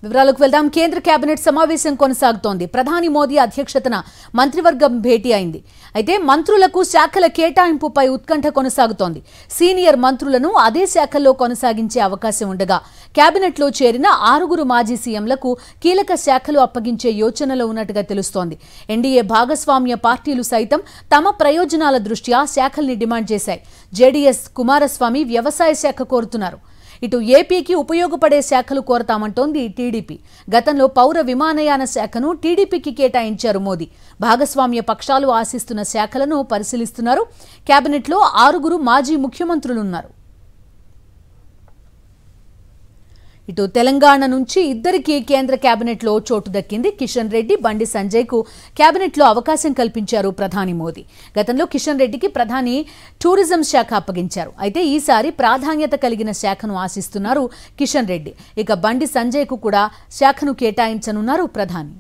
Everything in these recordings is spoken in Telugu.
వివరాలకు వెళ్దాం. కేంద్ర కేబినెట్ సమావేశం కొనసాగుతోంది. ప్రధాని మోదీ అధ్యక్షతన మంత్రివర్గం భేటీ అయింది. అయితే మంత్రులకు శాఖల కేటాయింపుపై ఉత్కంఠ కొనసాగుతోంది. సీనియర్ మంత్రులను అదే శాఖల్లో కొనసాగించే అవకాశం ఉండగా కేబినెట్లో చేరిన 6 మాజీ సీఎంలకు కీలక శాఖలు అప్పగించే యోచనలో ఉన్నట్టుగా తెలుస్తోంది. ఎన్డీఏ భాగస్వామ్య పార్టీలు సైతం తమ ప్రయోజనాల దృష్ట్యా శాఖల్ని డిమాండ్ చేశాయి. జేడీఎస్ కుమారస్వామి వ్యవసాయ శాఖ కోరుతున్నారు. ఇటు ఏపీకి ఉపయోగపడే శాఖలు కోరతామంటోంది టీడీపీ. గతంలో పౌర విమానయాన శాఖను టీడీపీకి కేటాయించారు మోదీ. భాగస్వామ్య పక్షాలు ఆశిస్తున్న శాఖలను పరిశీలిస్తున్నారు. కేబినెట్లో 6 మాజీ ముఖ్యమంత్రులున్నారు. ఇటు తెలంగాణ నుంచి ఇద్దరికి కేంద్ర కేబినెట్లో చోటు దక్కింది. కిషన్ రెడ్డి, బండి సంజయ్కు కేబినెట్లో అవకాశం కల్పించారు ప్రధాని మోదీ. గతంలో కిషన్ రెడ్డికి ప్రధాని టూరిజం శాఖ అప్పగించారు. అయితే ఈసారి ప్రాధాన్యత కలిగిన శాఖను ఆశిస్తున్నారు కిషన్ రెడ్డి. ఇక బండి సంజయ్కు కూడా శాఖను కేటాయించనున్నారు ప్రధాని.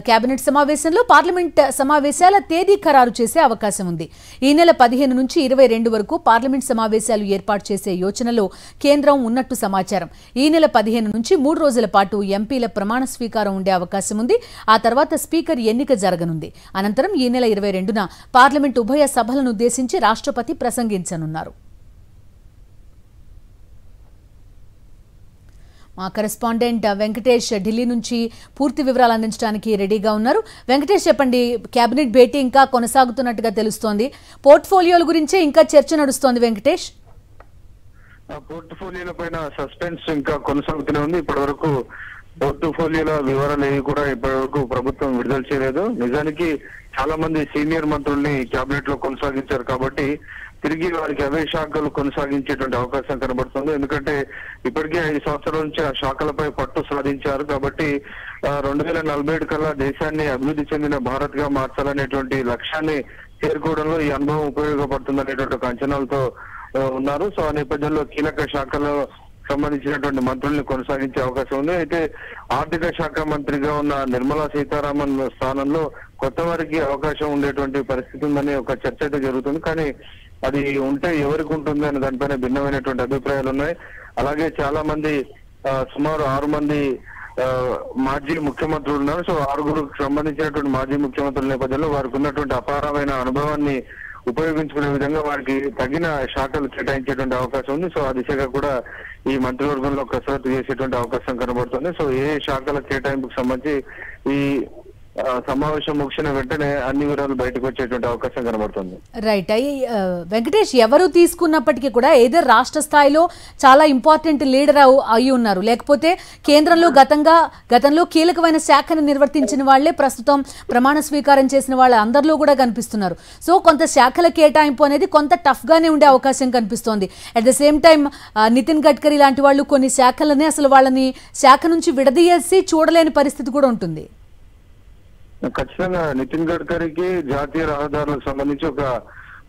కేబినెట్ సమావేశంలో పార్లమెంట్ సమావేశాల తేదీ ఖరారు చేసే అవకాశం ఉంది. ఈ నెల 15 నుంచి 22 వరకు పార్లమెంట్ సమావేశాలు ఏర్పాటు చేసే యోచనలో కేంద్రం ఉన్నట్టు సమాచారం. ఈ నెల 15 నుంచి 3 రోజుల పాటు ఎంపీల ప్రమాణ స్వీకారం ఉండే అవకాశం ఉంది. ఆ తర్వాత స్పీకర్ ఎన్నిక జరగనుంది. అనంతరం ఈ నెల 22న పార్లమెంట్ ఉభయ సభలను ఉద్దేశించి రాష్ట్రపతి ప్రసంగించనున్నారు. మా కరెస్పాండెంట్ వెంకటేష్ ఢిల్లీ నుంచి పూర్తి వివరాలు అందించడానికి రెడీగా ఉన్నారు. వెంకటేష్, చెప్పండి. కేబినెట్ భేటీ ఇంకా కొనసాగుతున్నట్టుగా తెలుస్తోంది. పోర్ట్ఫోలియోల గురించే ఇంకా చర్చ నడుస్తోంది. వెంకటేష్, పోర్ట్ఫోలియోల పైన సస్పెన్స్ ఇంకా కొనసాగుతూనే ఉంది. ఇప్పటి వరకు పోర్ట్ఫోలియోల వివరాలు ఏవి కూడా ఇప్పటి వరకు ప్రభుత్వం విడుదల చేయలేదు. నిజానికి చాలా మంది సీనియర్ మంత్రుల్ని కేబినెట్ లో కొనసాగించారు కాబట్టి తిరిగి వారికి అవే శాఖలు కొనసాగించేటువంటి అవకాశం కనబడుతుంది. ఎందుకంటే ఇప్పటికే 5 సంవత్సరాల నుంచి ఆ శాఖలపై పట్టు సాధించారు కాబట్టి 2047 కల్లా దేశాన్ని అభివృద్ధి చెందిన భారత్ గా మార్చాలనేటువంటి లక్ష్యాన్ని చేరుకోవడంలో ఈ అనుభవం ఉపయోగపడుతుంది అనేటువంటి ఒక అంచనాలతో ఉన్నారు. సో ఆ నేపథ్యంలో కీలక శాఖలో సంబంధించినటువంటి మంత్రుల్ని కొనసాగించే అవకాశం ఉంది. అయితే ఆర్థిక శాఖ మంత్రిగా ఉన్న నిర్మలా సీతారామన్ స్థానంలో కొత్త వారికి అవకాశం ఉండేటువంటి పరిస్థితి ఉందని ఒక చర్చ అయితే జరుగుతుంది. కానీ అది ఉంటే ఎవరికి ఉంటుంది అనే దానిపైన భిన్నమైనటువంటి అభిప్రాయాలు ఉన్నాయి. అలాగే చాలా మంది సుమారు 6 మంది మాజీ ముఖ్యమంత్రులు ఉన్నారు. సో 6గురికి సంబంధించినటువంటి మాజీ ముఖ్యమంత్రుల నేపథ్యంలో వారికి ఉన్నటువంటి అపారమైన అనుభవాన్ని ఉపయోగించుకునే విధంగా వారికి తగిన శాఖలు కేటాయించేటువంటి అవకాశం ఉంది. సో ఆ దిశగా కూడా ఈ మంత్రివర్గంలో కసరత్తు చేసేటువంటి అవకాశం కనబడుతుంది. సో ఏ శాఖల కేటాయింపుకు సంబంధించి ఈ సమావేశం ముగిసిన వెంటనే అన్ని వివరాలు బయటకు వచ్చేటువంటి అవకాశం కనబడుతుంది. రైట్. వెంకటేష్, ఎవరు తీసుకున్నప్పటికీ కూడా ఏదో రాష్ట్ర స్థాయిలో చాలా ఇంపార్టెంట్ లీడర్ అయి ఉన్నారు, లేకపోతే కేంద్రంలో గతంలో కీలకమైన శాఖను నిర్వర్తించిన వాళ్లే ప్రస్తుతం ప్రమాణ స్వీకారం చేసిన వాళ్ళ అందరిలో కూడా కనిపిస్తున్నారు. సో కొంత శాఖల కేటాయింపు అనేది కొంత టఫ్ గానే ఉండే అవకాశం కనిపిస్తోంది. At the same time Nitin Gadkari లాంటి వాళ్ళు కొన్ని శాఖలని అసలు వాళ్ళని శాఖ నుంచి విడదీసి చూడలేని పరిస్థితి కూడా ఉంటుంది. ఖచ్చితంగా నితిన్ గడ్కరీకి జాతీయ రహదారులకు సంబంధించి ఒక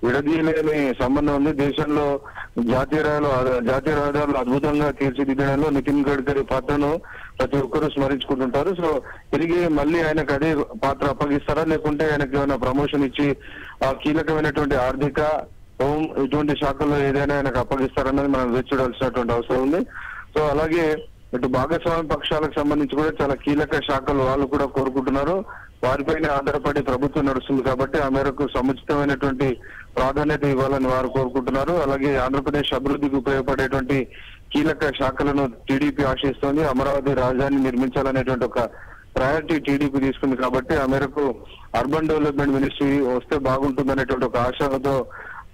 విడదీయలేని సంబంధం ఉంది. దేశంలో జాతీయ రహదారులు అద్భుతంగా తీర్చిదిద్దడంలో నితిన్ గడ్కరీ పాత్రను ప్రతి ఒక్కరూ స్మరించుకుంటుంటారు. సో తిరిగి మళ్ళీ ఆయనకు అదే పాత్ర అప్పగిస్తారా, లేకుంటే ఆయనకు ఏమైనా ప్రమోషన్ ఇచ్చి ఆ కీలకమైనటువంటి ఆర్థిక, హోం ఇటువంటి శాఖల్లో ఏదైనా ఆయనకు అప్పగిస్తారన్నది మనం వేచి చూడాల్సినటువంటి అవసరం ఉంది. సో అలాగే ఇటు భాగస్వామ్య పక్షాలకు సంబంధించి కూడా చాలా కీలక శాఖలు వాళ్ళు కూడా కోరుకుంటున్నారు. వారిపైన ఆధారపడి ప్రభుత్వం నడుస్తుంది కాబట్టి ఆ మేరకు సముచితమైనటువంటి ప్రాధాన్యత ఇవ్వాలని వారు కోరుకుంటున్నారు. అలాగే ఆంధ్రప్రదేశ్ అభివృద్ధికి ఉపయోగపడేటువంటి కీలక శాఖలను టీడీపీ ఆశిస్తోంది. అమరావతి రాజధాని నిర్మించాలనేటువంటి ఒక ప్రయారిటీ టీడీపీ తీసుకుంది కాబట్టి ఆ మేరకు అర్బన్ డెవలప్మెంట్ మినిస్ట్రీ వస్తే బాగుంటుందనేటువంటి ఒక ఆశతో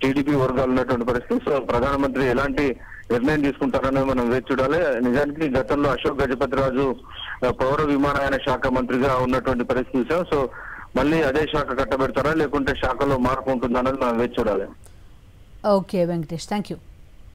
టీడీపీ వర్గాలు ఉన్నటువంటి పరిస్థితి. సో ప్రధానమంత్రి ఎలాంటి నిర్ణయం తీసుకుంటారనేది మనం వేచి చూడాలి. నిజానికి గతంలో అశోక్ గజపతిరాజు పౌర విమానయాన శాఖ మంత్రిగా ఉన్నటువంటి పరిస్థితి. సో మళ్ళీ అదే శాఖ కట్టబెడతారా, లేకుంటే శాఖలో మార్పు ఉంటుందా అన్నది మనం వేచి చూడాలి. Okay Venkatesh, thank you.